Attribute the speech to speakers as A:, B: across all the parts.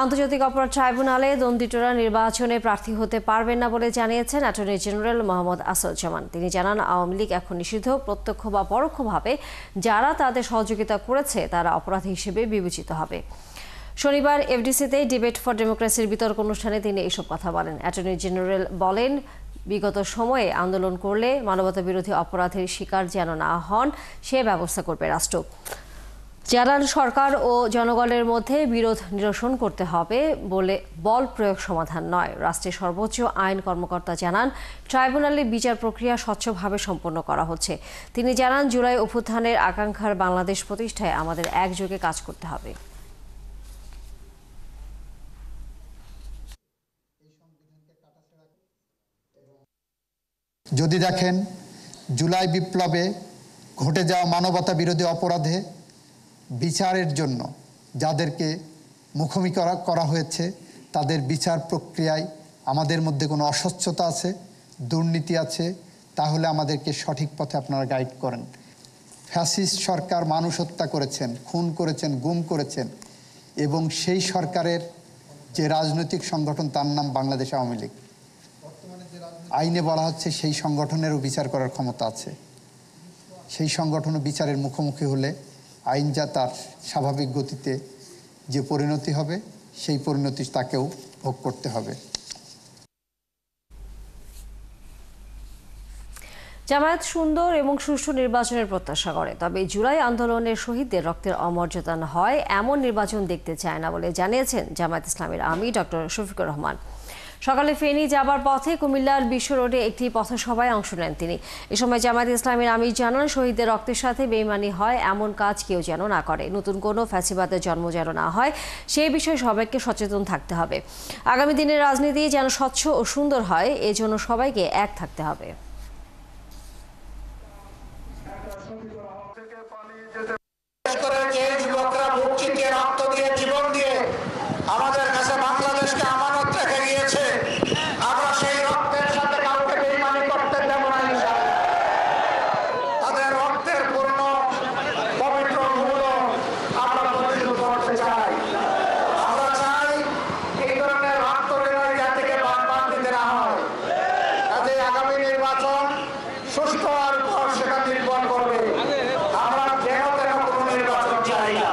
A: আন্তর্জাতিক অপরাধ ট্রাইব্যুনালে দ্বন্দ্বিতরা নির্বাচনে প্রার্থী হতে পারবেন না বলে জানিয়েছেন অ্যাটর্নি জেনারেল মোহাম্মদ আসাদুজ্জামান। তিনি জানান, আওয়ামী লীগ এখন নিষিদ্ধ, প্রত্যক্ষ বা পরোক্ষভাবে যারা তাদের সহযোগিতা করেছে তারা অপরাধী হিসেবে বিবেচিত হবে। শনিবার এফডিসিতে ডিবেট ফর ডেমোক্রেসির বিতর্ক অনুষ্ঠানে তিনি এসব কথা বলেন। অ্যাটর্নি জেনারেল বলেন, বিগত সময়ে আন্দোলন করলে মানবতাবিরোধী অপরাধের শিকার যেন না হন সে ব্যবস্থা করবে রাষ্ট্র। জানান, সরকার ও জনগণের মধ্যে বিরোধ নিরসন করতে হবে বলে বল প্রয়োগ সমাধান নয়। রাষ্ট্রের সর্বোচ্চ আইন কর্মকর্তা জানান, ট্রাইব্যুনালে বিচার প্রক্রিয়া স্বচ্ছভাবে সম্পন্ন করা হচ্ছে। তিনি জানান, জুলাই অভ্যুত্থানের আকাঙ্ক্ষার বাংলাদেশ প্রতিষ্ঠায় আমাদের একযোগে কাজ করতে হবে।
B: যদি দেখেন, জুলাই বিপ্লবে ঘটে যাওয়া মানবতা বিরোধী অপরাধে বিচারের জন্য যাদেরকে মুখোমুখি করা হয়েছে তাদের বিচার প্রক্রিয়ায় আমাদের মধ্যে কোনো অস্বচ্ছতা আছে, দুর্নীতি আছে, তাহলে আমাদেরকে সঠিক পথে আপনারা গাইড করেন। ফ্যাসিস্ট সরকার মানুষ হত্যা করেছেন, খুন করেছেন, গুম করেছেন, এবং সেই সরকারের যে রাজনৈতিক সংগঠন তার নাম বাংলাদেশ আওয়ামী লীগ। আইনে বলা হচ্ছে সেই সংগঠনেরও বিচার করার ক্ষমতা আছে। সেই সংগঠনও বিচারের মুখোমুখি হলে আইন যা তার স্বাভাবিক গতিতে যে পরিণতি হবে সেই পরিণতি তাকেও ভোগ করতে হবে।
A: জামায়াত সুন্দর এবং সুষ্ঠু নির্বাচনের প্রত্যাশা করে, তবে জুলাই আন্দোলনের শহীদদের রক্তের অমর্যাদা হয় এমন নির্বাচন দেখতে চায় না বলে জানিয়েছেন জামায়াত ইসলামীর আমির ডক্টর শফিকুর রহমান। সকালে ফেনী যাবার পথে কুমিল্লার বিশ্ব রোডে একটি পথসভায় অংশ নেন তিনি। এ সময় জামায়াত ইসলামীর আমির জানান, শহীদদের রক্তের সাথে বেইমানি হয় এমন কাজ কেউ যেন না করে, নতুন কোনো ফ্যাসিবাদের জন্ম যেন না হয়, সেই বিষয়ে সবাইকে সচেতন থাকতে হবে। আগামী দিনের রাজনীতি যেন স্বচ্ছ ও সুন্দর হয়, এজন্য সবাইকে এক থাকতে হবে।
C: আমাদের কাছে বাংলাদেশকে আমানত রেখে গিয়েছে, আমরা সেই রক্তের সাথে কাউকে বেইমানি করতে দেব না ইনশাআল্লাহ। তাদের রক্তের পূর্ণ পবিত্র মূল্য আমরা প্রতিষ্ঠিত করতে চাই। আমরা চাই এই ধরনের রক্ত বিনয় জাতিকে বাদ দিতে না হয়। কাজে আগামী নির্বাচন সুষ্ঠু আর সেটা নির্ভর করবে। আমরা যেন তেন কোনো নির্বাচন চাই না।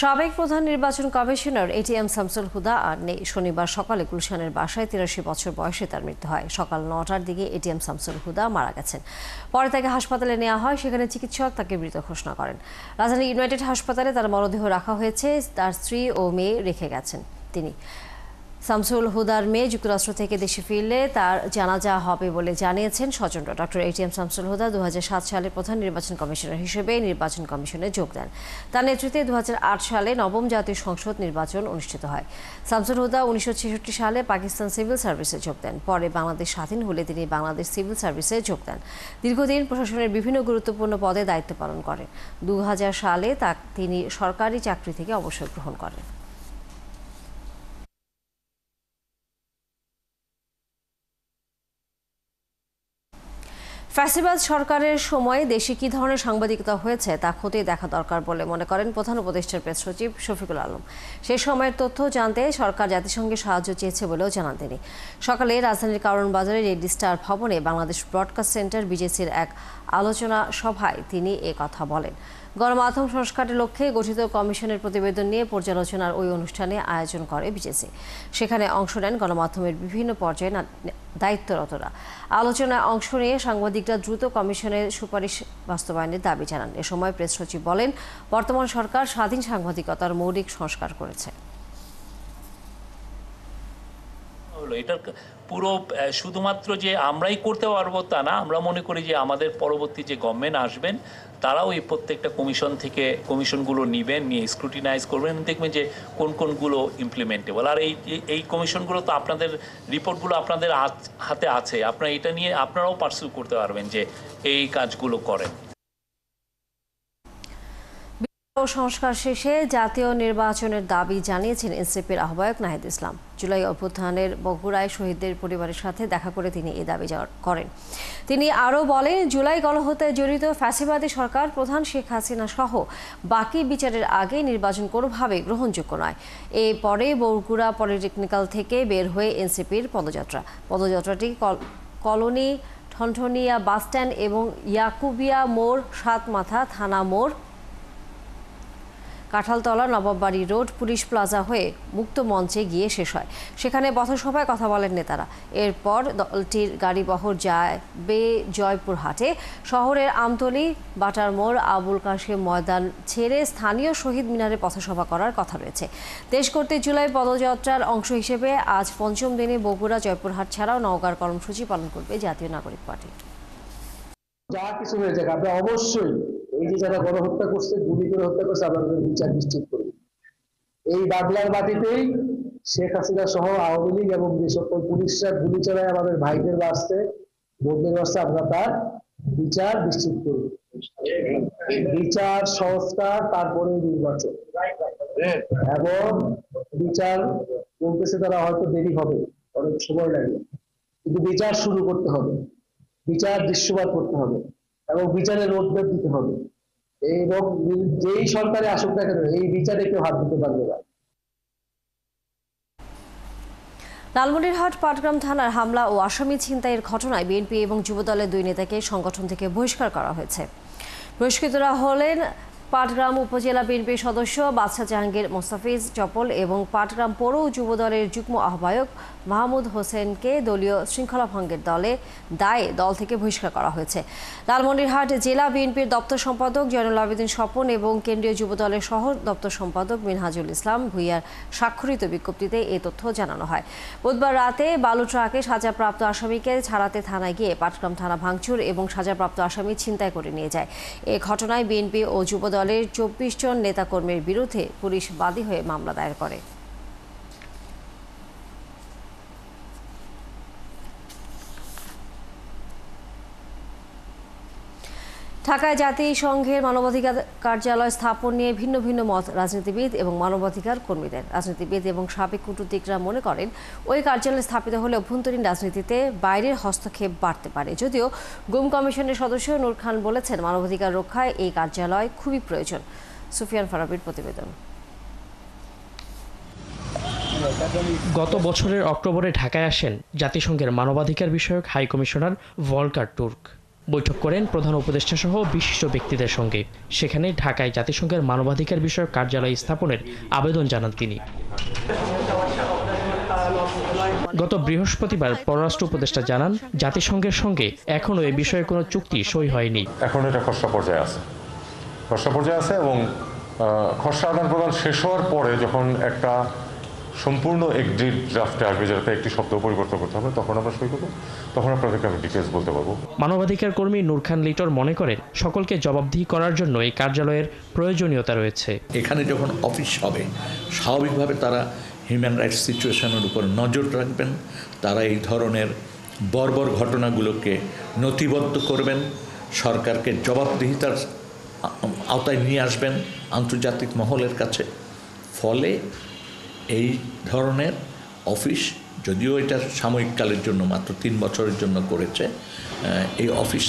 A: সাবেক প্রধান নির্বাচন কমিশনার এটিএম শামসুল হুদা আর নেই। শনিবার সকালে গুলশানের বাসায় ৮৩ বছর বয়সে তার মৃত্যু হয়। সকাল ৯টার দিকে এটিএম শামসুল হুদা মারা গেছেন। পরে তাকে হাসপাতালে নেওয়া হয়, সেখানে চিকিৎসক তাকে মৃত ঘোষণা করেন। রাজধানী ইউনাইটেড হাসপাতালে তার মরদেহ রাখা হয়েছে, তার স্ত্রী ও মেয়ে রেখে গেছেন তিনি। শামসুল হুদার মেয়ে যুক্তরাষ্ট্র থেকে দেশে ফিরলে তার জানাজা হবে বলে জানিয়েছেন স্বজনরা। ডক্টর এটিএম শামসুল হুদা ২০০৭ সালে প্রধান নির্বাচন কমিশনার হিসেবে নির্বাচন কমিশনে যোগ দেন। তার নেতৃত্বে ২০০৮ সালে নবম জাতীয় সংসদ নির্বাচন অনুষ্ঠিত হয়। শামসুল হুদা ১৯৬৬ সালে পাকিস্তান সিভিল সার্ভিসে যোগ দেন। পরে বাংলাদেশ স্বাধীন হলে তিনি বাংলাদেশ সিভিল সার্ভিসে যোগ দেন। দীর্ঘদিন প্রশাসনের বিভিন্ন গুরুত্বপূর্ণ পদে দায়িত্ব পালন করেন। ২০০০ সালে তিনি সরকারি চাকরি থেকে অবসর গ্রহণ করেন। ফ্যাসিবাদ সরকারের সময় দেশে কী ধরনের সাংবাদিকতা হয়েছে তা খতিয়ে দেখা দরকার বলে মনে করেন প্রধান উপদেষ্টার প্রেস সচিব শফিকুল আলম। সেই সময়ের তথ্য জানতে সরকার জাতিসংঘের সাহায্য চেয়েছে বলেও জানান তিনি। সকালে রাজধানীর কারণ বাজারে রেডি স্টার ভবনে বাংলাদেশ ব্রডকাস্ট সেন্টার বিজেসির এক আলোচনা সভায় তিনি এ কথা বলেন। গণমাধ্যম সংস্কারের লক্ষ্যে গঠিত কমিশনের প্রতিবেদন নিয়ে পর্যালোচনার ওই অনুষ্ঠানে আয়োজন করে বিজেসি। সেখানে অংশ নেন গণমাধ্যমের বিভিন্ন পর্যায়ে দায়িত্বরতরা। আলোচনায় অংশ নিয়ে সাংবাদিকরা দ্রুত কমিশনের সুপারিশ বাস্তবায়নের দাবি জানান। এ সময় প্রেস সচিব বলেন, বর্তমান সরকার স্বাধীন সাংবাদিকতার মৌলিক সংস্কার করেছে।
D: এটার পুরো শুধুমাত্র যে আমরাই করতে পারবো তা না, আমরা মনে করি যে আমাদের পরবর্তী যে গভর্নমেন্ট আসবেন তারাও এই প্রত্যেকটা কমিশনগুলো নিবেন, নিয়ে স্ক্রুটিনাইজ করবেন, দেখবেন যে কোনগুলো ইমপ্লিমেন্টেবল। আর এই কমিশনগুলো তো আপনাদের রিপোর্টগুলো আপনাদের হাতে আছে, আপনারা এটা নিয়ে আপনারাও পার্সু করতে পারবেন যে এই কাজগুলো করেন।
A: ও সংস্কার শেষে জাতীয় নির্বাচনের দাবি জানিয়েছেন এনসিপির আহ্বায়ক নাহিদ ইসলাম। জুলাই অভ্যুত্থানের বগুড়ায় শহীদদের পরিবারের সাথে দেখা করে তিনি এই দাবি করেন। তিনি আরও বলেন, জুলাই গণহত্যায় জড়িত ফ্যাসিবাদী সরকার প্রধান শেখ হাসিনা সহ বাকি বিচারের আগে নির্বাচন কোনোভাবেই গ্রহণযোগ্য নয়। এরপরে বগুড়া পলিটেকনিক্যাল থেকে বের হয়ে এনসিপির পদযাত্রাটি কলোনি, ঠনঠনিয়া বাসস্ট্যান্ড এবং ইয়াকুবিয়া মোড়, সাতমাথা থানা মোড়, Kanthaltala, Nawabbari road, police plaza হয়ে মুক্ত মঞ্চে গিয়ে শেষ হয়। সেখানে পথসভায় কথা বলেন নেতারা। এরপর দলটির গাড়িবহর যাবে জয়পুরহাটে। শহরের আমতলী, বাটার মোড়, আবুল কাশেম ময়দান ছেড়ে স্থানীয় শহীদ মিনারে পথসভা করার কথা রয়েছে। দেশ করতে জুলাই পদযাত্রার অংশ হিসেবে আজ পঞ্চম দিনে বগুড়া, জয়পুরহাট ছাড়াও নওগাঁর কর্মসূচি পালন করবে জাতীয় নাগরিক পার্টি।
E: যা কিছু হয়ে যাক, আমরা অবশ্যই এই যে যারা গণহত্যা করছে, গুলি করে হত্যা করছে, আমরা বিচার নিশ্চিত করি। এই বাংলার মাটিতেই শেখ হাসিনা সহ আওয়ামী লীগ এবং যে সকল পুলিশরা গুলি চালায় আমাদের ভাইদের বাঁচতে, বোনদের বাঁচতে, আমরা তার বিচার নিশ্চিত করি। বিচার, সংস্কার, তারপরে নির্বাচন, এবং বিচার বলতেছে তারা হয়তো দেরি হবে, অনেক সময় লাগবে, কিন্তু বিচার শুরু করতে হবে, বিচার দৃশ্যমান করতে হবে এবং বিচারের রোডম্যাপ দিতে হবে। এবং যেই সরকারে আসুক না কেন, এই বিচারে কেউ হাত দিতে পারবে না।
A: লালমনিরহাট পাটগ্রাম থানার হামলা ও আসামি ছিনতাইয়ের ঘটনায় বিএনপি এবং যুবদলের দুই নেতাকে সংগঠন থেকে বহিষ্কার করা হয়েছে। বহিষ্কৃতরা হলেন পাটগ্রাম উপজেলা বিএনপির সদস্য বাদশা জাহাঙ্গীর মোস্তাফিজ চপল এবং পাটগ্রাম পৌর যুবদলের যুগ্ম আহ্বায়ক মাহমুদ হোসেনকে দলীয় শৃঙ্খলা ভঙ্গের দায়ে দল থেকে বহিষ্কার করা হয়েছে। লালমনিরহাট জেলা বিএনপির দপ্তর সম্পাদক জয়নুল আবেদিন স্বপন এবং কেন্দ্রীয় যুবদলের সহ দপ্তর সম্পাদক মিনহাজুল ইসলাম ভূঁইয়ার স্বাক্ষরিত বিজ্ঞপ্তিতে এ তথ্য জানানো হয়। বুধবার রাতে বালু ট্রাকে সাজাপ্রাপ্ত আসামিকে ছাড়াতে থানায় গিয়ে পাটগ্রাম থানা ভাঙচুর এবং সাজাপ্রাপ্ত আসামি ছিনতাই করে নিয়ে যায়। এ ঘটনায় বিএনপি ও যুবদলের 24 জন নেতাকর্মীর বিরুদ্ধে পুলিশ বাদী হয়ে মামলা দায়ের করে। ঢাকায় জাতিসংঘের মানবাধিকার কার্যালয় স্থাপন নিয়ে ভিন্ন ভিন্ন মত রাজনীতিবিদ এবং মানবাধিকার কর্মীদের। রাজনীতিবিদ এবং সাবেক কূটনীতিকরা মনে করেন, ওই কার্যালয় স্থাপিত হলে অভ্যন্তরীণ রাজনীতিতে বাইরের হস্তক্ষেপ বাড়তে পারে। যদিও গুম কমিশনের সদস্য নূর খান বলেছেন, মানবাধিকার রক্ষায় এই কার্যালয় খুবই প্রয়োজন। সুফিয়ান ফারাবির প্রতিবেদন।
F: গত বছরের অক্টোবরে ঢাকায় আসেন জাতিসংঘের মানবাধিকার বিষয়ক হাই কমিশনার ভলকার তুর্ক। বৈঠক করেন প্রধান উপদেষ্টা সহ বিশিষ্ট ব্যক্তিদের সঙ্গে। সেখানে ঢাকায় জাতিসংঘের মানবাধিকার বিষয়ক কার্যালয় স্থাপনের আবেদন জানান তিনি। গত বৃহস্পতিবার পররাষ্ট্র উপদেষ্টা জানান, জাতিসংঘের সঙ্গে এখনও এ বিষয়ে কোনো চুক্তি সই হয়নি।
G: এখন এটা খসড়া পর্যায়ে আছে এবং খসড়া আদান প্রদান শেষ হওয়ার পরে যখন একটা সম্পূর্ণ এগ্রিড ড্রাফটে আসবে, যাতে একটি শব্দ পরিবর্তন করতে হবে, তখন আমরা সই করবো, তখন আপনাদেরকে আমি ডিটেলস বলতে পারবো। মানবাধিকার
F: কর্মী নূর খান লিটন মনে করেন, সকলকে জবাবদিহি করার জন্য এই কার্যালয়ের প্রয়োজনীয়তা রয়েছে।
H: এখানে যখন অফিস হবে, স্বাভাবিকভাবে তারা হিউম্যান রাইটস সিচুয়েশনের উপর নজর রাখবেন, তারা এই ধরনের বর্বর ঘটনাগুলোকে নথিবদ্ধ করবেন, সরকারকে জবাবদিহিতার আওতায় নিয়ে আসবেন আন্তর্জাতিক মহলের কাছে। ফলে এই ধরনের অফিস, যদিও এটা সাময়িককালের জন্য মাত্র 3 বছরের জন্য করেছে, এই অফিস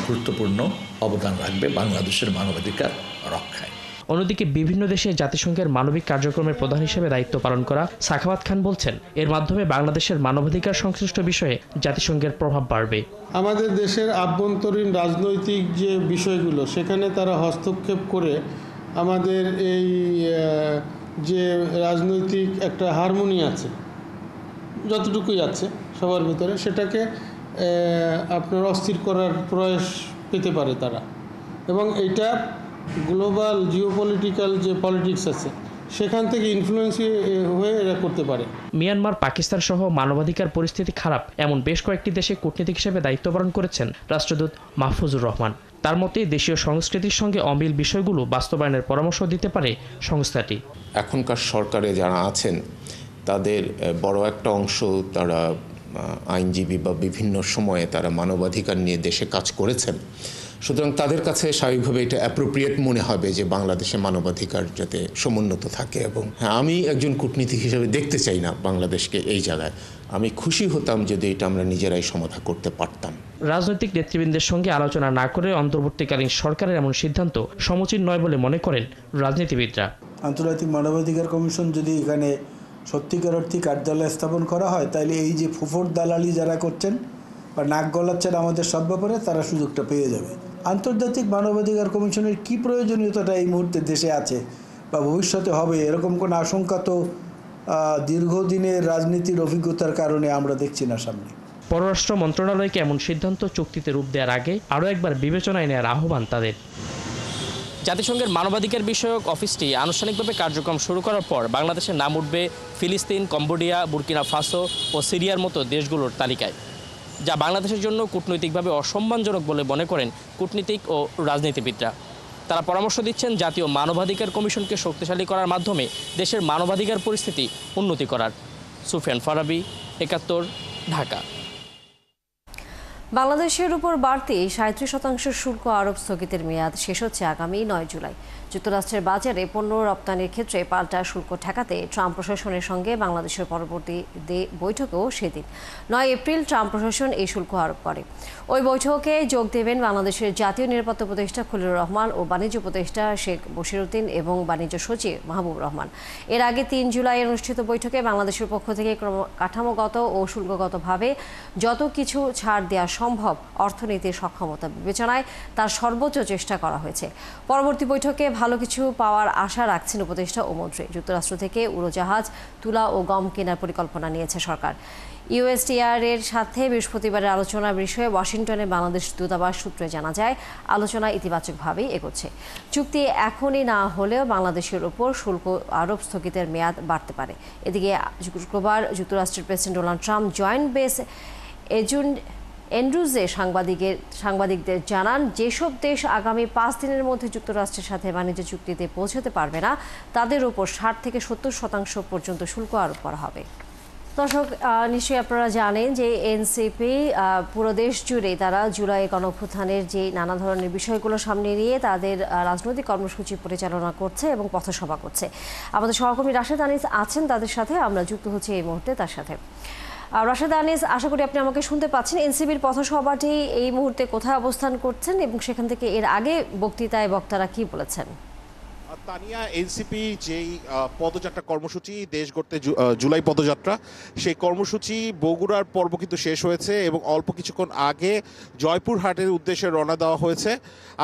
H: গুরুত্বপূর্ণ অবদান রাখবে বাংলাদেশের মানবাধিকার রক্ষায়।
F: অন্যদিকে বিভিন্ন দেশে জাতিসংঘের মানবিক কার্যক্রমের প্রধান হিসেবে দায়িত্ব পালন করা সাখাওয়াত খান বলছেন, এর মাধ্যমে বাংলাদেশের মানবাধিকার সংশ্লিষ্ট বিষয়ে জাতিসংঘের প্রভাব বাড়বে।
I: আমাদের দেশের আভ্যন্তরীণ রাজনৈতিক যে বিষয়গুলো, সেখানে তারা হস্তক্ষেপ করে আমাদের এই যে রাজনৈতিক একটা হারমোনি আছে, যতটুকুই আছে সবার ভিতরে, সেটাকে আপনার অস্থির করার প্রয়াস পেতে পারে তারা। এবং এইটা গ্লোবাল জিওপলিটিক্যাল যে পলিটিক্স আছে, সেখান থেকে ইনফ্লুয়েন্স হয়ে এরা করতে পারে।
F: মিয়ানমার, পাকিস্তান সহ মানবাধিকার পরিস্থিতি খারাপ এমন বেশ কয়েকটি দেশে কূটনীতিক হিসেবে দায়িত্ব পালন করেছেন রাষ্ট্রদূত মাহফুজুর রহমান। তার মতে, দেশীয় সংস্কৃতির সঙ্গে অমিল বিষয়গুলো বাস্তবায়নের পরামর্শ দিতে পারে সংস্থাটি।
J: এখনকার সরকারে যারা আছেন তাদের বড় একটা অংশ তারা আইনজীবী বা বিভিন্ন সময়ে তারা মানবাধিকার নিয়ে দেশে কাজ করেছেন। সুতরাং তাদের কাছে স্বাভাবিকভাবে এটা অ্যাপ্রোপ্রিয়েট মনে হবে যে বাংলাদেশে মানবাধিকার যাতে সমুন্নত থাকে। এবং হ্যাঁ, আমি একজন কূটনীতিক হিসেবে দেখতে চাই না বাংলাদেশকে এই জায়গায়। আমি খুশি হতাম যদি এটা আমরা নিজেরাই সমাধান করতে পারতাম।
F: রাজনৈতিক নেতৃবৃন্দের সঙ্গে আলোচনা না করে অন্তর্বর্তীকালীন সরকারের এমন সিদ্ধান্ত সমুচিত নয় বলে মনে করেন রাজনীতিবিদরা।
K: আন্তর্জাতিক মানবাধিকার কমিশন যদি এখানে সত্যিকার অর্থে কার্যালয় স্থাপন করা হয়, তাহলে এই যে ফুফোর দালালি যারা করছেন বা নাক গলাচ্ছেন আমাদের সব ব্যাপারে, তারা সুযোগটা পেয়ে যাবে। আন্তর্জাতিক মানবাধিকার কমিশনের কি প্রয়োজনীয়তাটা এই মুহূর্তে দেশে আছে বা ভবিষ্যতে হবে, এরকম কোনো আশঙ্কা তো দীর্ঘদিনের রাজনীতির অভিজ্ঞতার কারণে আমরা দেখছি না সামনে।
F: পররাষ্ট্র মন্ত্রণালয়কে এমন সিদ্ধান্ত চুক্তিতে রূপ দেওয়ার আগে আরও একবার বিবেচনায় নেওয়ার আহ্বান তাদের। জাতিসংঘের মানবাধিকার বিষয়ক অফিসটি আনুষ্ঠানিকভাবে কার্যক্রম শুরু করার পর বাংলাদেশের নাম উঠবে ফিলিস্তিন, কম্বোডিয়া, বুর্কিনা ফাসো ও সিরিয়ার মতো দেশগুলোর তালিকায়, যা বাংলাদেশের জন্য কূটনৈতিকভাবে অসম্মানজনক বলে মনে করেন কূটনীতিক ও রাজনীতিবিদরা। তারা পরামর্শ দিচ্ছেন জাতীয় মানবাধিকার কমিশনকে শক্তিশালী করার মাধ্যমে দেশের মানবাধিকার পরিস্থিতি উন্নতি করার। সুফিয়ান ফারাবি, ৭১, ঢাকা।
A: বাংলাদেশের উপর বাড়তি ৩৭% শুল্ক আরোপ স্থগিতের মেয়াদ শেষ হচ্ছে আগামী ৯ জুলাই। যুক্তরাষ্ট্রের বাজারে পণ্য রপ্তানির ক্ষেত্রে পাল্টা শুল্ক ঠেকাতে ট্রাম্প প্রশাসনের সঙ্গে বাংলাদেশের পরবর্তী বৈঠকেও সেদিন ৯ এপ্রিল ট্রাম্প প্রশাসন এই শুল্ক আরোপ করে। ওই বৈঠকে যোগ দেবেন বাংলাদেশের জাতীয় নিরাপত্তা উপদেষ্টা খলিলুর রহমান ও বাণিজ্য উপদেষ্টা শেখ বশিরউদ্দিন এবং বাণিজ্য সচিব মাহবুব রহমান। এর আগে ৩ জুলাই অনুষ্ঠিত বৈঠকে বাংলাদেশের পক্ষ থেকে কাঠামোগত ও শুল্কগতভাবে যত কিছু ছাড় দেওয়া সম্ভব অর্থনীতির সক্ষমতা বিবেচনায় তার সর্বোচ্চ চেষ্টা করা হয়েছে। পরবর্তী বৈঠকে ভালো কিছু পাওয়ার আশা রাখছেন উপদেষ্টা ও মন্ত্রী। যুক্তরাষ্ট্র থেকে উড়োজাহাজ, তুলা ও গম কেনার পরিকল্পনা নিয়েছে সরকার। ইউএসটিআর এর সাথে বৃহস্পতিবারের আলোচনার বিষয়ে ওয়াশিংটনে বাংলাদেশ দূতাবাস সূত্রে জানা যায়, আলোচনা ইতিবাচকভাবেই এগোচ্ছে। চুক্তি এখনই না হলেও বাংলাদেশের উপর শুল্ক আরোপ স্থগিতের মেয়াদ বাড়তে পারে। এদিকে শুক্রবার যুক্তরাষ্ট্রের president Donald Trump joint base এন্ড্রুজে সাংবাদিকদের জানান, যেসব দেশ আগামী 5 দিনের মধ্যে যুক্তরাষ্ট্রের সাথে বাণিজ্য চুক্তিতে পৌঁছতে পারবে না, তাদের উপর 60 থেকে 70% পর্যন্ত শুল্ক আরোপ করা হবে। দর্শক, নিশ্চয়ই আপনারা জানেন যে এনসিপি পুরো দেশ জুড়ে তারা জুলাই গণঅভ্যুত্থানের যে নানা ধরনের বিষয়গুলো সামনে নিয়ে তাদের রাজনৈতিক কর্মসূচি পরিচালনা করছে এবং পথসভা করছে। আমাদের সহকর্মী রাশেদ আনিস আছেন তাদের সাথে, আমরা যুক্ত হচ্ছি এই মুহূর্তে তার সাথে। রাশেদ আনিস, আশা করি আপনি আমাকে শুনতে পাচ্ছেন। এনসিপির পথসভাটি এই মুহূর্তে কোথায় অবস্থান করছেন এবং সেখান থেকে এর আগে বক্তৃতায় বক্তারা কি বলেছেন?
L: তানিয়া, এনসিপি যেই পদযাত্রা কর্মসূচি দেশ গড়তে জুলাই পদযাত্রা, সেই কর্মসূচি বগুড়ার পর্ব কিন্তু শেষ হয়েছে এবং অল্প কিছুক্ষণ আগে জয়পুরহাটের উদ্দেশ্যে রওনা দেওয়া হয়েছে।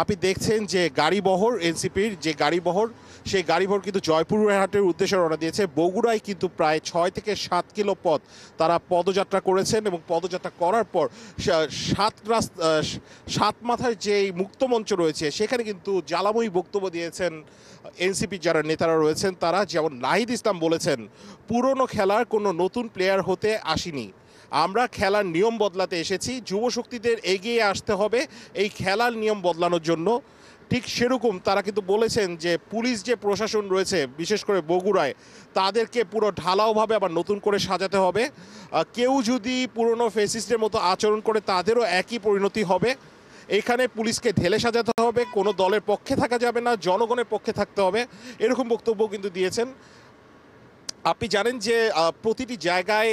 L: আপনি দেখছেন যে গাড়িবহর, এনসিপির যে গাড়িবহর, সেই গাড়িবহর কিন্তু জয়পুরহাটের উদ্দেশ্যে রওনা দিয়েছে। বগুড়ায় কিন্তু প্রায় 6 থেকে 7 কিলো পথ তারা পদযাত্রা করেছেন এবং পদযাত্রা করার পর সাত মাথার যে মুক্তমঞ্চ রয়েছে সেখানে কিন্তু জ্বালাময়ী বক্তব্য দিয়েছেন এনসিপি যারা নেতারা রয়েছেন তারা। যেমন নাহিদ ইসলাম বলেছেন, পুরনো খেলার কোনো নতুন প্লেয়ার হতে আসিনি, আমরা খেলার নিয়ম বদলাতে এসেছি, যুবশক্তিদের এগিয়ে আসতে হবে এই খেলার নিয়ম বদলানোর জন্য। ঠিক সেরকম তারা কিন্তু বলেছেন যে পুলিশ যে প্রশাসন রয়েছে বিশেষ করে বগুড়ায়, তাদেরকে পুরো ঢালাওভাবে আবার নতুন করে সাজাতে হবে। কেউ যদি পুরনো ফেসিস্টের মতো আচরণ করে তাদেরও একই পরিণতি হবে। এখানে পুলিশকে ঢেলে সাজাতে হবে, কোনো দলের পক্ষে থাকা যাবে না, জনগণের পক্ষে থাকতে হবে, এরকম বক্তব্য কিন্তু দিয়েছেন। আপনি জানেন যে প্রতিটি জায়গায়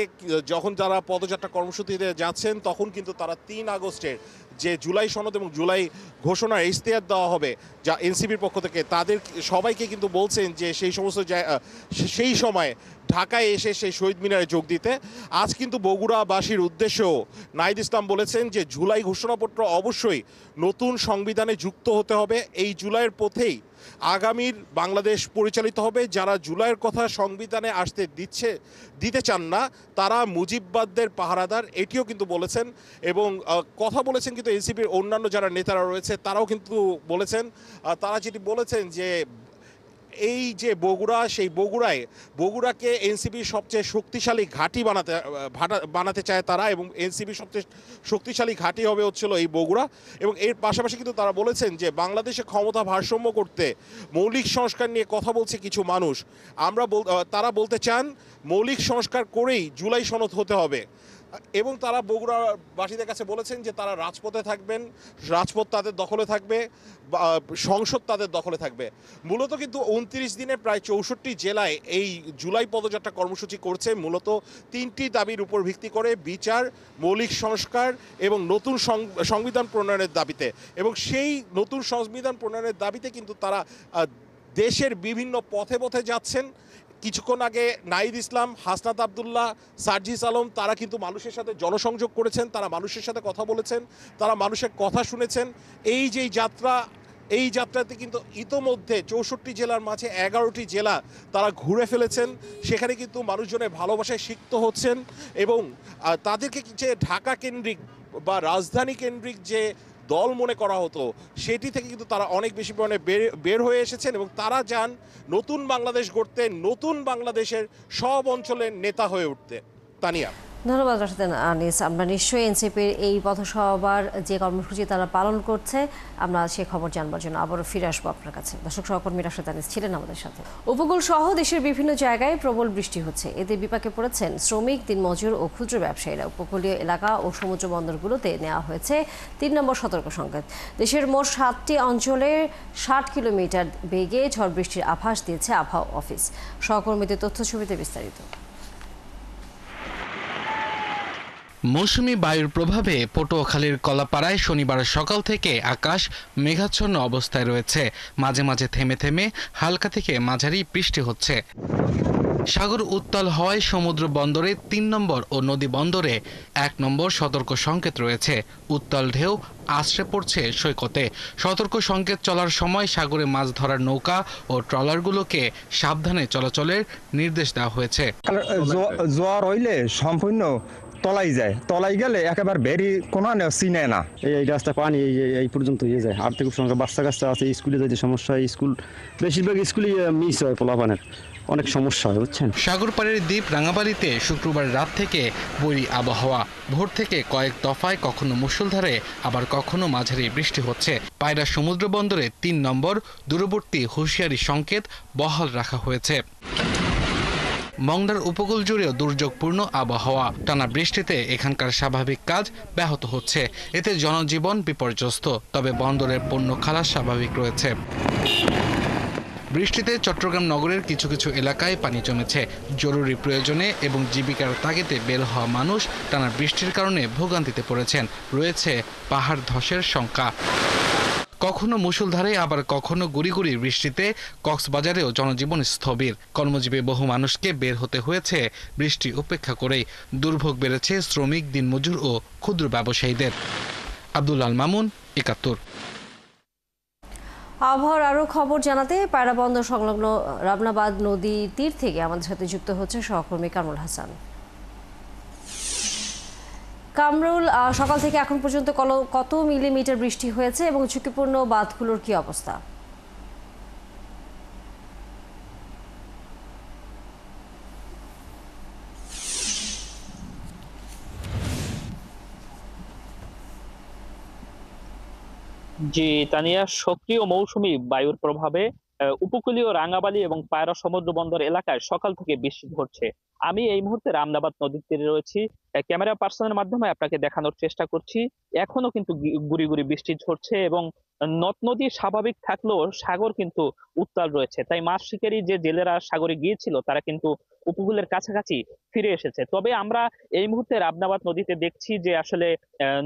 L: যখন যারা পদযাত্রা কর্মসূচিতে যাচ্ছেন তখন কিন্তু তারা 3 আগস্টের যে জুলাই সনদ এবং জুলাই ঘোষণার ইশতেহার দেওয়া হবে যা এনসিপির পক্ষ থেকে, তাদের সবাইকে কিন্তু বলছেন যে সেই সময় ঢাকায় এসে সেই শহীদ মিনারে যোগ দিতে। আজ কিন্তু বগুড়াবাসীর উদ্দেশ্যেও নাহিদ ইসলাম বলেছেন যে জুলাই ঘোষণাপত্র অবশ্যই নতুন সংবিধানে যুক্ত হতে হবে। এই জুলাইয়ের পথেই আগামীর বাংলাদেশ পরিচালিত হবে। যারা জুলাইয়ের কথা সংবিধানে আসতে দিতে চান না তারা মুজিববাদদের পাহারাদার, এটিও কিন্তু বলেছেন। এবং কথা বলেছেন কিন্তু এনসিপির অন্যান্য যারা নেতারা রয়েছে তারাও কিন্তু বলেছেন। তারা যেটি বলেছেন যে এই যে বগুড়া, সেই বগুড়াকে এনসিপির সবচেয়ে শক্তিশালী ঘাঁটি বানাতে চায় তারা, এবং এনসিপির সবচেয়ে শক্তিশালী ঘাঁটি হবে হচ্ছিল এই বগুড়া। এবং এর পাশাপাশি কিন্তু তারা বলেছেন যে বাংলাদেশে ক্ষমতা ভারসাম্য করতে মৌলিক সংস্কার নিয়ে কথা বলছে কিছু মানুষ, তারা বলতে চান মৌলিক সংস্কার করেই জুলাই সনদ হতে হবে। এবং তারা বগুড়াবাসীদের কাছে বলেছেন যে তারা রাজপথে থাকবেন, রাজপথ তাদের দখলে থাকবে, সংসদ তাদের দখলে থাকবে। মূলত কিন্তু 29 দিনে প্রায় 64 জেলায় এই জুলাই পদযাত্রা কর্মসূচি করছে মূলত 3টি দাবির উপর ভিত্তি করে: বিচার, মৌলিক সংস্কার এবং নতুন সংবিধান প্রণয়নের দাবিতে। এবং সেই নতুন সংবিধান প্রণয়নের দাবিতে কিন্তু তারা দেশের বিভিন্ন পথে পথে যাচ্ছেন। কিছুক্ষণ আগে নাহিদ ইসলাম, হাসনাত আবদুল্লাহ, সার্জিস আলম তারা কিন্তু মানুষের সাথে জনসংযোগ করেছেন, তারা মানুষের সাথে কথা বলেছেন, তারা মানুষের কথা শুনেছেন। এই যে যাত্রা, এই যাত্রাতে কিন্তু ইতোমধ্যে 64 জেলার মাঝে 11টি জেলা তারা ঘুরে ফেলেছেন। সেখানে কিন্তু মানুষজনের ভালোবাসায় সিক্ত হচ্ছেন এবং তাদেরকে যে ঢাকা কেন্দ্রিক বা রাজধানী কেন্দ্রিক যে দল মনে করা হতো সেটি থেকে কিন্তু তারা অনেক বেশি পরিমাণে বের হয়ে এসেছেন এবং তারা চান নতুন বাংলাদেশ গড়তে, নতুন বাংলাদেশের সব অঞ্চলের নেতা হয়ে উঠতে। তানিয়া।
A: ধন্যবাদ রাশেদ আনিস। আমরা নিশ্চয়ই এনসিপির এই পথসভার যে কর্মসূচি তারা পালন করছে আমরা সে খবর জানবার জন্য আবারও ফিরে আসবো আপনার কাছে। দর্শক সহকর্মী রাশেদ আনিস ছিলেন আমাদের সাথে। উপকূল সহ দেশের বিভিন্ন জায়গায় প্রবল বৃষ্টি হচ্ছে, এতে বিপাকে পড়েছেন শ্রমিক, দিনমজুর ও ক্ষুদ্র ব্যবসায়ীরা। উপকূলীয় এলাকা ও সমুদ্র বন্দরগুলোতে নেওয়া হয়েছে 3 নম্বর সতর্ক সংকেত। দেশের মোট 7টি অঞ্চলে 60 কিলোমিটার বেগে ঝড় বৃষ্টির আভাস দিয়েছে আবহাওয়া অফিস। সহকর্মীদের তথ্য ছবিতে বিস্তারিত।
M: মৌসুমী বায়ুর প্রভাবে পটুয়াখালীর কলাপাড়ায় শনিবার সকাল থেকে আকাশ মেঘাচ্ছন্ন অবস্থায় রয়েছে। মাঝে মাঝে থেমে থেমে হালকা থেকে মাঝারি বৃষ্টি হচ্ছে। সাগর উত্তাল হওয়ায় সমুদ্র বন্দরে 3 নম্বর ও নদী বন্দরে 1 নম্বর সতর্ক সংকেত রয়েছে। উত্তাল ঢেউ আছড়ে পড়ছে সৈকতে। সতর্ক সংকেত চলার সময় সাগরে মাছ ধরার নৌকা ও ট্রলারগুলোকে সাবধানে চলাচলের নির্দেশ দেওয়া হয়েছে।
N: জোয়ার হইলে সম্পূর্ণ তলাই যায়, তলাই গেলে একেবারে বেরি কোনো চিনে না। এই রাস্তা পানি এই পর্যন্ত হয়ে যায়। আর থেকে সঙ্গে বাচ্চা কাচ্চা আছে, স্কুলে যাইতে সমস্যা হয়, স্কুল বেশিরভাগ স্কুলে মিস হয়, পোলাপানের অনেক সমস্যা হয়, বুঝছেন। সাগর
M: পাড়ের দ্বীপ রাঙাবাড়িতে শুক্রবার রাত থেকে বৈরী আবহাওয়া। ভোর থেকে কয়েক দফায় কখনো মুষলধারে আবার কখনো মাঝারি বৃষ্টি হচ্ছে। পায়রা সমুদ্র বন্দরে 3 নম্বর দূরবর্তী হুঁশিয়ারি সংকেত বহাল রাখা হয়েছে। মংলার উপকূল জুড়েও দুর্যোগপূর্ণ আবহাওয়া। টানা বৃষ্টিতে এখানকার স্বাভাবিক কাজ ব্যাহত হচ্ছে, এতে জনজীবন বিপর্যস্ত। তবে বন্দরের পণ্য খালাস স্বাভাবিক রয়েছে। বৃষ্টিতে চট্টগ্রাম নগরের কিছু কিছু এলাকায় পানি জমেছে। জরুরি প্রয়োজনে এবং জীবিকার তাগিদে বের হওয়া মানুষ টানা বৃষ্টির কারণে ভোগান্তিতে পড়েছেন। রয়েছে পাহাড় ধসের শঙ্কা। কখনো মুষলধারে আবার কখনো গুড়ি গুড়ি বৃষ্টিতে কক্সবাজারেও জনজীবন স্থবির। কর্মজীবী বহু মানুষকে বের হতে হয়েছে বৃষ্টি উপেক্ষা করেই। দুর্ভোগ বেড়েছে শ্রমিক, দিনমজুর ও ক্ষুদ্র ব্যবসায়ীদের। আব্দুল আল মামুন, ৭১।
A: আবহাওয়ার আরও খবর জানাতে পায়রা বন্দর সংলগ্ন রাবনাবাদ নদী তীর থেকে আমাদের সাথে যুক্ত হচ্ছে সহকর্মী কামরুল হাসান। কামরুল, সকাল থেকে এখন পর্যন্ত কত মিলিমিটার বৃষ্টি হয়েছে এবং ঝুঁকিপূর্ণ বাঁধগুলোর কি অবস্থা?
O: জি তানিয়া, সক্রিয় মৌসুমী বায়ুর প্রভাবে উপকূলীয় রাঙ্গাবালি এবং পায়রা সমুদ্র বন্দর এলাকায় সকাল থেকে বৃষ্টি ধরছে। আমি এই মুহূর্তে রামনাবাদ নদীর তীরে রয়েছি। ক্যামেরা পার্সনের মাধ্যমে আপনাকে দেখানোর চেষ্টা করছি। এখনো কিন্তু গুড়ি গুড়ি বৃষ্টি ঝরছে এবং নদ নদী স্বাভাবিক থাকলেও সাগর কিন্তু উত্তাল রয়েছে। তাই মাছ শিকারী যে জেলেরা সাগরে গিয়েছিল তারা কিন্তু উপকূলের কাছাকাছি ফিরে এসেছে। তবে আমরা এই মুহূর্তে রাবনাবাদ নদীতে দেখছি যে আসলে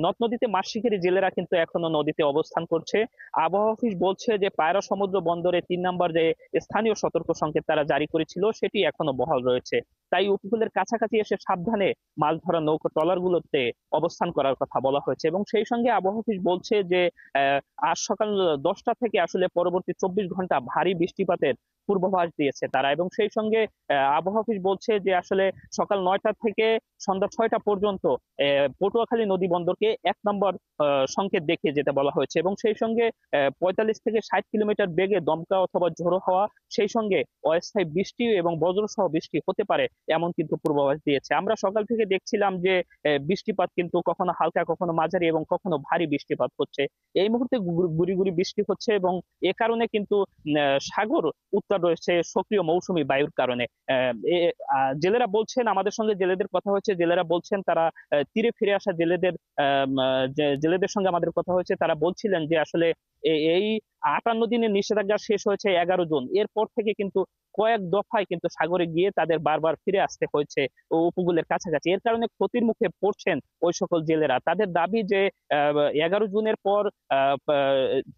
O: নদ নদীতে মাছ শিকারী জেলেরা কিন্তু এখনো নদীতে অবস্থান করছে। আবহাওয়া অফিস বলছে যে পায়রা সমুদ্র বন্দরে 3 নম্বর যে স্থানীয় সতর্ক সংকেত তারা জারি করেছিল সেটি এখনো বহাল রয়েছে। তাই উপকূলের কাছাকাছি এসে সাবধানে মাছ ধরা নৌকা ট্রলারগুলোতে অবস্থান করার কথা বলা হয়েছে। এবং সেই সঙ্গে আবহাওয়া অফিস বলছে যে আজ সকাল 10টা থেকে আসলে পরবর্তী 24 ঘন্টা ভারী বৃষ্টিপাতের পূর্বাভাস দিয়েছে তারা। এবং সেই সঙ্গে আবহাওয়া অফিস বলছে যে আসলে সকাল 9টা থেকে সন্ধ্যা 6টা পর্যন্ত পটুয়াখালী নদী বন্দরকে 1 নম্বর সংকেত দেখিয়ে যেতে বলা হয়েছে। এবং সেই সঙ্গে 45 থেকে 60 কিলোমিটার বেগে দমকা অথবা ঝোড়ো হাওয়া, সেই সঙ্গে অস্থায়ী বৃষ্টি এবং বজ্রসহ বৃষ্টি হতে পারে এমন কিন্তু পূর্বাভাস দিয়েছে। আমরা সকাল থেকে দেখছিলাম যে বৃষ্টিপাত কিন্তু কখনো হালকা, কখনো মাঝারি এবং কখনো ভারী বৃষ্টিপাত হচ্ছে। এই মুহূর্তে গুড়ি গুড়ি বৃষ্টি হচ্ছে এবং এ কারণে কিন্তু সাগর উত্তাল রয়েছে সক্রিয় মৌসুমী বায়ুর কারণে। জেলেরা বলছেন, আমাদের সঙ্গে জেলেদের কথা হয়েছে, জেলেরা বলছেন তারা তীরে ফিরে আসা জেলেদের সঙ্গে আমাদের কথা হয়েছে, তারা বলছিলেন যে আসলে এই 58 দিনের নিষেধাজ্ঞা শেষ হয়েছে 11 জুন। এরপর থেকে কিন্তু কয়েক দফায় কিন্তু সাগরে গিয়ে তাদের বারবার ফিরে আসতে হয়েছে উপকূলের কাছাকাছি। এর কারণে ক্ষতির মুখে পড়ছেন ওই সকল জেলেরা। তাদের দাবি যে 11 জুনের পর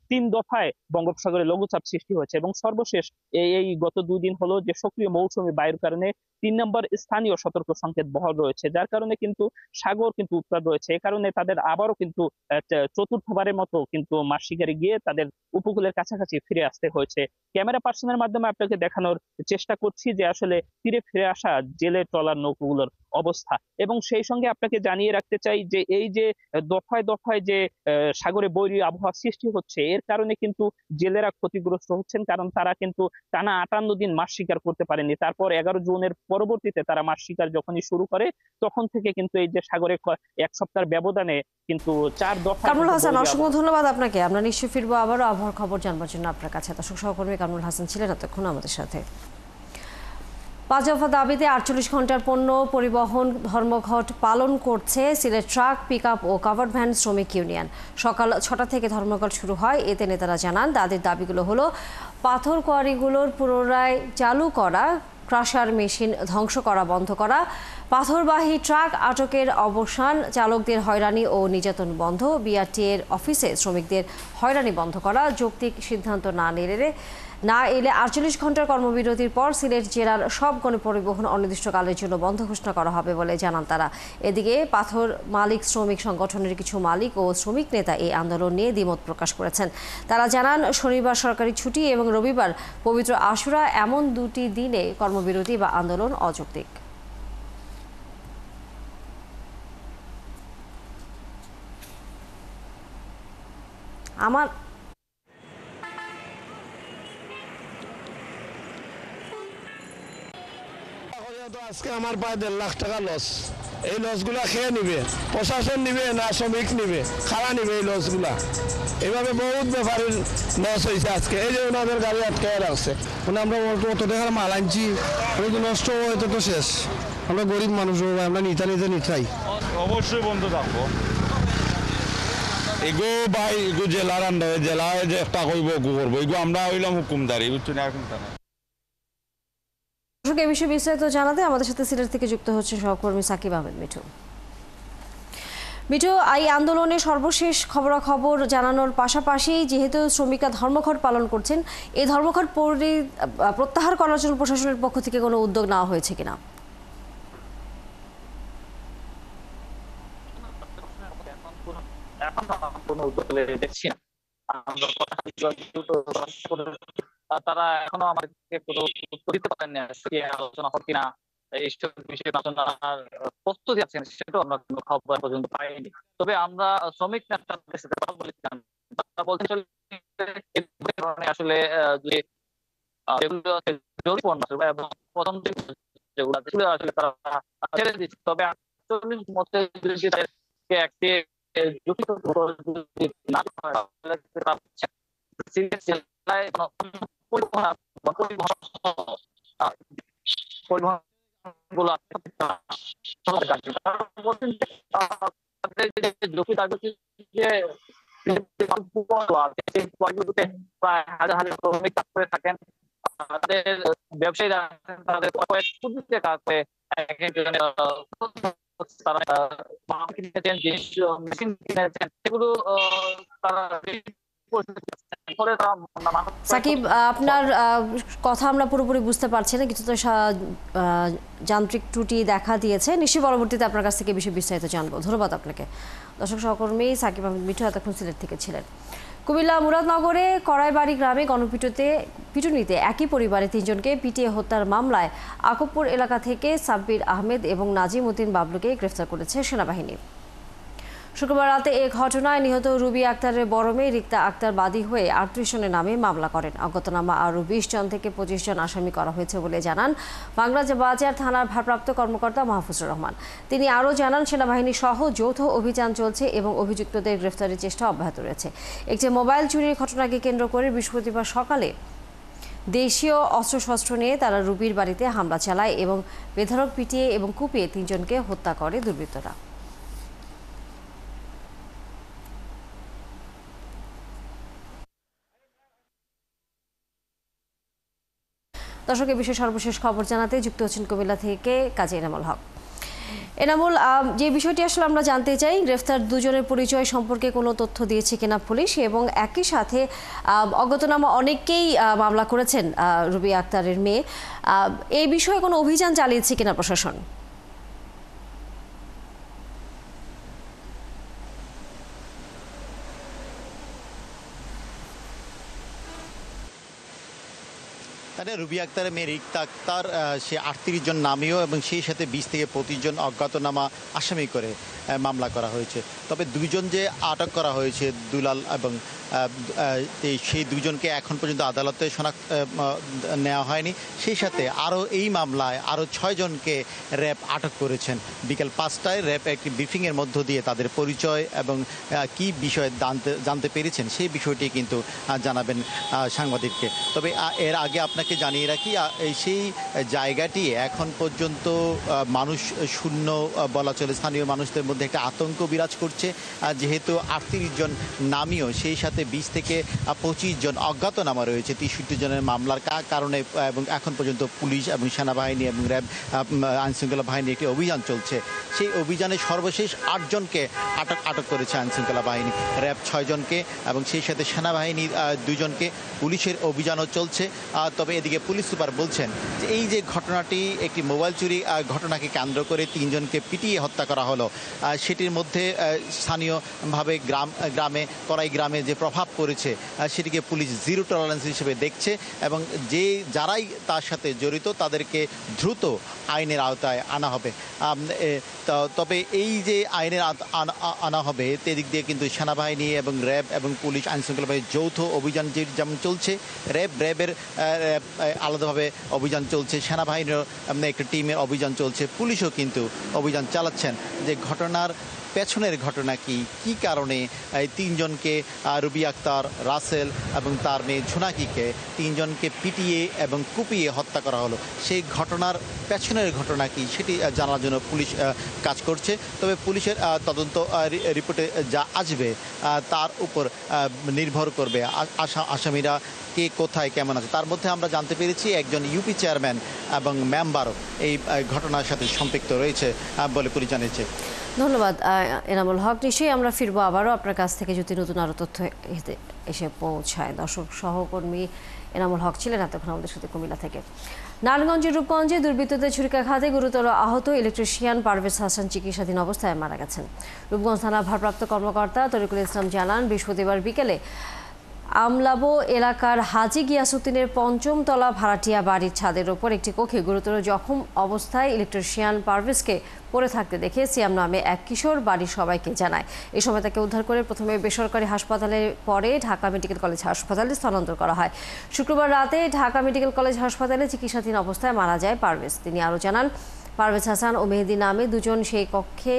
O: 3 দফায় বঙ্গোপসাগরে লঘুচাপ সৃষ্টি হয়েছে এবং সর্বশেষ এই গত 2 দিন হলো যে সক্রিয় মৌসুমী বায়ুর কারণে 3 নম্বর স্থানীয় সতর্ক সংকেত বহাল রয়েছে, যার কারণে কিন্তু সাগর কিন্তু উত্তাল রয়েছে। এ কারণে তাদের আবারও কিন্তু চতুর্থবারের মতো কিন্তু মাছ শিকারে গিয়ে তাদের উপকূলের কাছাকাছি ফিরে আসতে হয়েছে। ক্যামেরা পার্সনের মাধ্যমে আপনাকে দেখানোর চেষ্টা করছি যে আসলে তীরে ফিরে আসা জেলে ট্রলার নৌকোগুলোর অবস্থা। এবং সেই সঙ্গে আপনাকে জানিয়ে রাখতে চাই যে এই যে দফায় দফায় যে সাগরে বৈরী আবহাওয়া সৃষ্টি হচ্ছে, এর কারণে কিন্তু জেলেরা ক্ষতিগ্রস্ত হচ্ছেন, কারণ তারা কিন্তু টানা 58 দিন মাছ শিকার করতে পারেনি। তারপর 11 জুনের পরবর্তীতে তারা মাছ শিকার যখনই শুরু করে তখন থেকে কিন্তু এই যে সাগরে 1 সপ্তাহের ব্যবধানে কিন্তু 4 দফা।
A: কামরুল হাসান, অসংখ্য ধন্যবাদ আপনাকে। আমরা নিশ্চয়ই ফিরবো আবারও আবহাওয়ার খবর জানবার জন্য আপনার কাছে। দর্শক সহকর্মী কামরুল হাসান ছিলেন এতক্ষণ আমাদের সাথে। 5 দফা দাবিতে 48 ঘন্টার পণ্য পরিবহন ধর্মঘট পালন করছে সিলেট ট্রাক, পিকআপ ও কাভার্ড ভ্যান শ্রমিক ইউনিয়ন। সকাল 6টা থেকে ধর্মঘট শুরু হয়। এতে নেতারা জানান তাদের দাবিগুলো হলো পাথর কোয়ারিগুলোর পুনরায় চালু করা, ক্রাশার মেশিন ধ্বংস করা বন্ধ করা, পাথরবাহী ট্রাক আটকের অবসান, চালকদের হয়রানি ও নির্যাতন বন্ধ, বিআরটিএর অফিসে শ্রমিকদের হয়রানি বন্ধ করা, যৌক্তিক সিদ্ধান্ত না এলে 48 ঘন্টার কর্মবিরতির পর সিলেট জেলার সব গণপরিবহন অনির্দিষ্টকালের জন্য বন্ধ ঘোষণা করা হবে বলে জানান তারা। এদিকে পাথর মালিক শ্রমিক সংগঠনের কিছু মালিক ও শ্রমিক নেতা এই আন্দোলন নিয়ে দ্বিমত প্রকাশ করেছেন। তারা জানান শনিবার সরকারি ছুটি এবং রবিবার পবিত্র আশুরা, এমন 2টি দিনে কর্মবিরতি বা আন্দোলন অযৌক্তিক।
P: আজকে আমার প্রায় 1.5 লাখ টাকা লস। এই লসগুলা খেয়ে নিবে, প্রশাসন নিবে না শ্রমিক নিবে, খারা নিবে এই লসগুলা। এইভাবে বহুত ব্যাপারীর লস হয়েছে আজকে। এই যে ওনাদের গাড়ি আটকে রাখছে, মানে আমরা অত টাকার মাল আনছি, নষ্ট হয়তো তো শেষ। আমরা গরিব মানুষ, আমরা নিতাই
Q: অবশ্যই বন্ধ থাকবো। এগো ভাই, এগো জেলার আন্ডারে, জেলায় যে একটা করবো করবো, এগো আমরা হইলাম হুকুমদারি, বুঝছেন? এখন
A: এ বিষয়ে বিস্তারিত জানাতে আমাদের সাথে সিলেট থেকে যুক্ত হচ্ছে সহকর্মী সাকিব আহমেদ মিঠু। এই আন্দোলনের সর্বশেষ খবরাখবর জানানোর পাশাপাশি যেহেতু শ্রমিকরা ধর্মঘট পালন করছেন, এই ধর্মঘট প্রত্যাহার করার জন্য প্রশাসনের পক্ষ থেকে কোনো উদ্যোগ নেওয়া হয়েছে কিনা?
O: তারা এখনো আমাদেরকে কোনো উত্তর দিতে পারেন না, আলোচনা হবে কিনা, এইসব বিষয়ে আলোচনার প্রস্তুতি আছেন সেটাও আমরা কোনো খবর পর্যন্ত পাইনি। তবে আমরা শ্রমিক নেতাদের সাথে কথা বলেছিলাম, তারা বলছেন আসলে যে যেগুলো জরুরি পণ্য এবং প্রথম যেগুলো আসলে তারা ছেড়ে দিচ্ছে। তবে 48 মধ্যে একটি প্রায় হাজার হাজার শ্রমিক কাজ করে থাকেন। তাদের ব্যবসায়ীরা তাদের কয়েক কোটি টাকা করে
A: সাকিব, আপনার কথা আমরা পুরোপুরি বুঝতে পারছি না, কিছু তো যান্ত্রিক ত্রুটি দেখা দিয়েছে। নিশ্চয়ই পরবর্তীতে আপনার কাছ থেকে বিষয়ে বিস্তারিত জানবো। ধন্যবাদ আপনাকে। দর্শক সহকর্মী সাকিব আহমেদ মিঠু এতক্ষণ সিলেট থেকে ছিলেন। কুমিল্লা মুরাদনগরে কড়াইবাড়ি গ্রামে পিটুনিতে একই পরিবারের 3 জনকে পিটিয়ে হত্যার মামলায় আকবপুর এলাকা থেকে সাব্বির আহমেদ এবং নাজিম উদ্দিন বাবলুকে গ্রেফতার করেছে সেনাবাহিনী। শুক্রবার রাতে এ ঘটনায় নিহত রুবি আক্তারের বড় মেয়ে রিক্তা আক্তার বাদী হয়ে 38 জনের নামে মামলা করেন। অজ্ঞাতনামা আরও 20 জন থেকে 25 জন আসামি করা হয়েছে বলে জানান বাজার থানার ভারপ্রাপ্ত কর্মকর্তা মাহফুজুর রহমান। তিনি আরও জানান, সেনাবাহিনী সহ যৌথ অভিযান চলছে এবং অভিযুক্তদের গ্রেফতারের চেষ্টা অব্যাহত রয়েছে। একটি মোবাইল চুরির ঘটনাকে কেন্দ্র করে বৃহস্পতিবার সকালে দেশীয় অস্ত্রশস্ত্র নিয়ে তারা রুবির বাড়িতে হামলা চালায় এবং বেধড়ক পিটিয়ে এবং কুপিয়ে 3 জনকে হত্যা করে দুর্বৃত্তরা। দর্শক, এই বিষয়ে সর্বশেষ খবর জানাতে যুক্ত হচ্ছেন কুমিল্লা থেকে কাজী এনামুল হক। এনামুল, যে বিষয়টি আসলে আমরা জানতে চাই, গ্রেফতার দুজনের পরিচয় সম্পর্কে কোনো তথ্য দিয়েছে কিনা পুলিশ, এবং একই সাথে অজ্ঞাতনামা অনেককেই মামলা করেছেন রুবি আক্তারের মেয়ে, এই বিষয়ে কোনো অভিযান চালিয়েছে কিনা প্রশাসন?
R: রুবি আক্তারের মেয়ে রিক্তা আক্তার, সে 38 জন নামীয় এবং সেই সাথে 20 থেকে 25 জন অজ্ঞাতনামা আসামি করে মামলা করা হয়েছে। তবে দুইজন যে আটক করা হয়েছে, দুলাল এবং সেই দুজনকে এখন পর্যন্ত আদালতে নেওয়া হয়নি। সেই সাথে আরও এই মামলায় আরও 6 জনকে র্যাব আটক করেছেন। বিকেল 5টায় র্যাব একটি ব্রিফিংয়ের মধ্য দিয়ে তাদের পরিচয় এবং কি বিষয়ে জানতে পেরেছেন সেই বিষয়টি কিন্তু জানাবেন সাংবাদিককে। তবে এর আগে আপনাকে জানিয়ে রাখি, সেই জায়গাটি এখন পর্যন্ত মানুষ শূন্য বলা চলে। স্থানীয় মানুষদের মধ্যে একটা আতঙ্ক বিরাজ করছে, যেহেতু 38 জন নামীয়, সেই সাথে 20 থেকে 25 জন অজ্ঞাতনামা রয়েছে। 63 জনের মামলার কারণে এবং এখন পর্যন্ত পুলিশ এবং সেনাবাহিনী এবং র্যাব আইনশৃঙ্খলা বাহিনী একটি অভিযান চলছে। সেই অভিযানে সর্বশেষ 8 জনকে আটক করেছে আইনশৃঙ্খলা বাহিনী, র্যাব 6 জনকে এবং সেই সাথে সেনাবাহিনীর 2 জনকে। পুলিশের অভিযানও চলছে। তবে এদিকে পুলিশ সুপার বলছেন যে এই যে ঘটনাটি, একটি মোবাইল চুরি ঘটনাকে কেন্দ্র করে 3 জনকে পিটিয়ে হত্যা করা হলো, সেটির মধ্যে স্থানীয়ভাবে করাই গ্রামে যে প্রভাব পড়েছে সেটিকে পুলিশ জিরো টলারেন্স হিসেবে দেখছে এবং যারাই তার সাথে জড়িত তাদেরকে দ্রুত আইনের আওতায় আনা হবে। তবে এই যে আইনের আনা হবে, এদিক দিয়ে কিন্তু সেনাবাহিনী এবং র্যাব এবং পুলিশ আইনশৃঙ্খলা বাহিনীর যৌথ অভিযান যেমন চলছে, র্যাবের আলাদাভাবে অভিযান চলছে, সেনাবাহিনীর একটা টিমের অভিযান চলছে, পুলিশও কিন্তু অভিযান চালাচ্ছেন যে ঘটনার পেছনের ঘটনা কি কারণে এই 3 জনকে, রুবি আক্তার, রাসেল এবং তার মেয়ে ঝুনাকিকে 3 জনকে পিটিয়ে এবং কুপিয়ে হত্যা করা হলো, সেই ঘটনার পেছনের ঘটনা কি সেটি জানার জন্য পুলিশ কাজ করছে। তবে পুলিশের তদন্ত রিপোর্টে যা আসবে তার উপর নির্ভর করবে আসামিরা কে কোথায় কেমন আছে। তার মধ্যে আমরা জানতে পেরেছি একজন ইউপি চেয়ারম্যান এবং মেম্বারও এই ঘটনার সাথে সম্পৃক্ত রয়েছে বলে পুলিশ জানিয়েছে।
A: ধন্যবাদ এনামুল হক। নিশ্চয়ই আমরা ফিরবো আবারও আপনার কাছ থেকে যদি নতুন আরও তথ্য এসে পৌঁছায়। দর্শক, সহকর্মী এনামুল হক ছিলেন এতক্ষণ আমাদের সাথে কুমিল্লা থেকে। নারায়ণগঞ্জের রূপগঞ্জে দুর্বৃত্তদের ছুরিকাঘাতে গুরুতর আহত ইলেকট্রিশিয়ান পারভেজ হাসান চিকিৎসাধীন অবস্থায় মারা গেছেন। রূপগঞ্জ থানার ভারপ্রাপ্ত কর্মকর্তা তরিকুল ইসলাম জানান, বৃহস্পতিবার বিকেলে আমলাবো এলাকার হাজি গিয়াসউদ্দিনের 5ম তলা ভাড়াটিয়া বাড়ির ছাদের ওপর একটি কক্ষে গুরুতর জখম অবস্থায় ইলেকট্রিশিয়ান পারভেজকে পড়ে থাকতে দেখে সিয়াম নামে এক কিশোর বাড়ির সবাইকে জানায়। এই সময় তাকে উদ্ধার করে প্রথমে বেসরকারি হাসপাতালে, পরে ঢাকা মেডিকেল কলেজ হাসপাতালে স্থানান্তর করা হয়। শুক্রবার রাতে ঢাকা মেডিকেল কলেজ হাসপাতালে চিকিৎসাধীন অবস্থায় মারা যায় পারভেজ। তিনি আরও জানান, পারভেজ হাসান ও মেহেদি নামে 2 জন সেই কক্ষে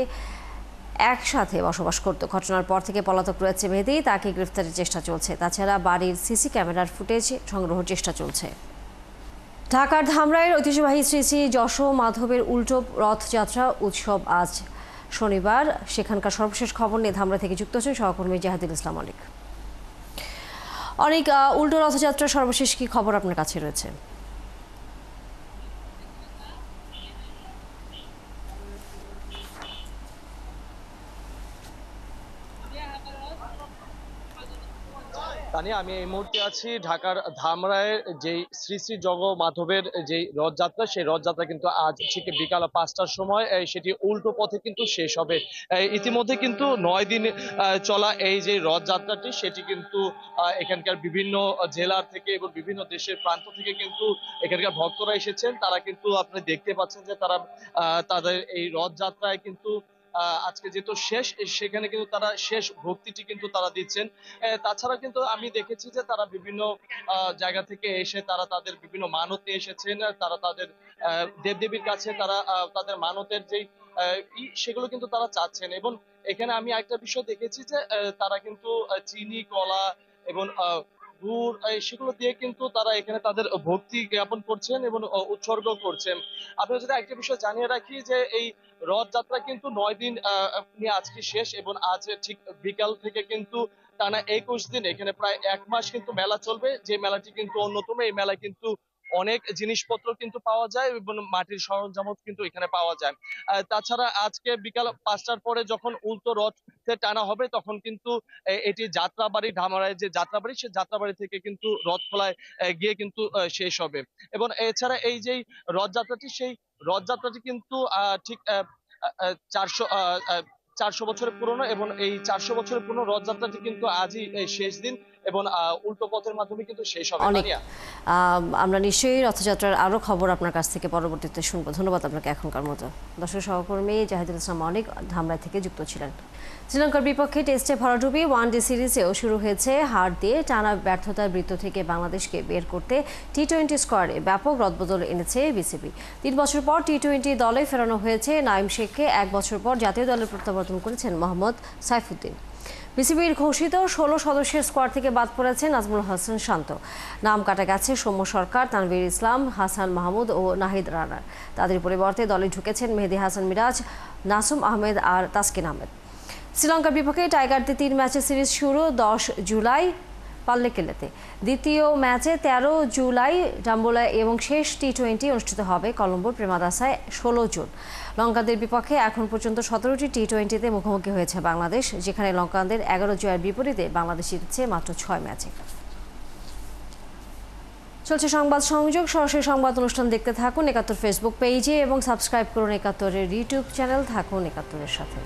A: একসাথে বসবাস করত। ঘটনার পর থেকে পলাতক রয়েছে মেহেদি, তাকে গ্রেফতারের চেষ্টা চলছে। তাছাড়া বাড়ির সিসি ক্যামেরার ফুটেজ সংগ্রহের চেষ্টা চলছে। ঢাকার ধামরাইয়ের ঐতিহ্যবাহী শ্রী শ্রী যশো মাধবের উল্টো রথযাত্রা উৎসব আজ শনিবার। সেখানকার সর্বশেষ খবর নিয়ে ধামরাই থেকে যুক্ত হচ্ছেন সহকর্মী জাহাদুল ইসলাম অনেক। উল্টো রথযাত্রার সর্বশেষ কি খবর আপনার কাছে রয়েছে?
S: আমি এই মুহূর্তে আছি ঢাকার ধামরায়ের যেই শ্রী শ্রী জগ মাধবের যেই রথযাত্রা, সেই রথযাত্রা কিন্তু আজ ঠিক বিকাল 5টার সময় সেটি উল্টো পথে কিন্তু শেষ হবে। ইতিমধ্যে কিন্তু 9 দিন চলা এই যে রথযাত্রাটি, সেটি কিন্তু এখানকার বিভিন্ন জেলার থেকে এবং বিভিন্ন দেশের প্রান্ত থেকে কিন্তু এখানকার ভক্তরা এসেছেন। তারা কিন্তু আপনি দেখতে পাচ্ছেন যে তারা তাদের এই রথযাত্রায় কিন্তু আজকে যেহেতু শেষ, সেখানে কিন্তু তারা শেষ ভক্তিটি কিন্তু তারা দিচ্ছেন। তাছাড়া কিন্তু আমি দেখেছি যে তারা বিভিন্ন জায়গা থেকে এসে তারা তাদের বিভিন্ন মানত নিয়ে এসেছেন, তারা তাদের দেবদেবীর কাছে তারা তাদের মানতের যেই সেগুলো কিন্তু তারা চাচ্ছেন। এবং এখানে আমি একটা বিষয় দেখেছি যে তারা কিন্তু চিনি, কলা এবং গুড় সেগুলো দিয়ে কিন্তু তারা এখানে তাদের ভক্তি জ্ঞাপন করছেন এবং উৎসর্গ করছেন। আপনারা যদি একটা বিষয় জানিয়ে রাখি যে এই রথযাত্রা কিন্তু 9 দিন নিয়ে আজকে শেষ, এবং আজ ঠিক বিকাল থেকে কিন্তু টানা 21 দিন এখানে প্রায় 1 মাস কিন্তু মেলা চলবে। যে মেলাটি কিন্তু অন্যতম, এই মেলায় কিন্তু অনেক জিনিসপত্র কিন্তু পাওয়া যায় এবং মাটির সরঞ্জামও কিন্তু এখানে পাওয়া যায়। তাছাড়া আজকে বিকাল 5টার পরে যখন উল্টো রথে টানা হবে তখন কিন্তু এটি যাত্রাবাড়ি, ধামরাইয়ের যে যাত্রাবাড়ি, সেই যাত্রাবাড়ি থেকে কিন্তু রথ খোলায় গিয়ে কিন্তু শেষ হবে। এবং এছাড়া এই যে রথযাত্রাটি, সেই রথযাত্রাটি কিন্তু ঠিক 400 বছরের পুরনো, এবং এই 400 বছরের পুরনো রথযাত্রাটি কিন্তু আজই শেষ দিন এবং উল্টো পথের মাধ্যমে কিন্তু শেষ হবে।
A: আমরা নিশ্চয়ই রথযাত্রার আরো খবর আপনার কাছ থেকে পরবর্তীতে শুনবো। ধন্যবাদ আপনাকে এখনকার মতো। দর্শক সহকর্মী জাহিদুল ইসলাম অনেক ধামরাই থেকে যুক্ত ছিলেন। শ্রীলঙ্কার বিপক্ষে টেস্টে ভরাডুবি ওয়ানডে সিরিজেও শুরু হয়েছে হার দিয়ে। টানা ব্যর্থতার বৃত্ত থেকে বাংলাদেশকে বের করতে টি-20 স্কোয়াডে ব্যাপক রদবদল এনেছে বিসিবি। 3 বছর পর টি-20 দলে ফেরানো হয়েছে নাঈম শেখকে। 1 বছর পর জাতীয় দলে প্রত্যাবর্তন করেছেন মোহাম্মদ সাইফুদ্দিন। বিসিবির ঘোষিত 16 সদস্যের স্কোয়াড থেকে বাদ পড়েছেন নাজমুল হাসান শান্ত। নাম কাটা গেছে সৌম্য সরকার, তানভীর ইসলাম, হাসান মাহমুদ ও নাহিদ রানার। তাদের পরিবর্তে দলে ঢুকেছেন মেহেদী হাসান মিরাজ, নাসুম আহমেদ আর তাসকিন আহমেদ। শ্রীলঙ্কার বিপক্ষে টাইগারদের 3 ম্যাচের সিরিজ শুরু 10 জুলাই পাল্লেকেলেতে। দ্বিতীয় ম্যাচে 13 জুলাই ডাম্বোলায় এবং শেষ টি-20 অনুষ্ঠিত হবে কলম্বোর প্রেমাদাসায় 16 জুন। লঙ্কানদের বিপক্ষে এখন পর্যন্ত 17টি টি-20তে মুখোমুখি হয়েছে বাংলাদেশ, যেখানে লঙ্কানদের 11 জয়ের বিপরীতে বাংলাদেশ জিতেছে মাত্র 6 ম্যাচে। চলছে সংবাদ সংযোগ। সরাসরি সংবাদ অনুষ্ঠান দেখতে থাকুন 71 ফেসবুক পেজে এবং সাবস্ক্রাইব করুন 71-এর ইউটিউব চ্যানেল। থাকুন 71-এর সাথে।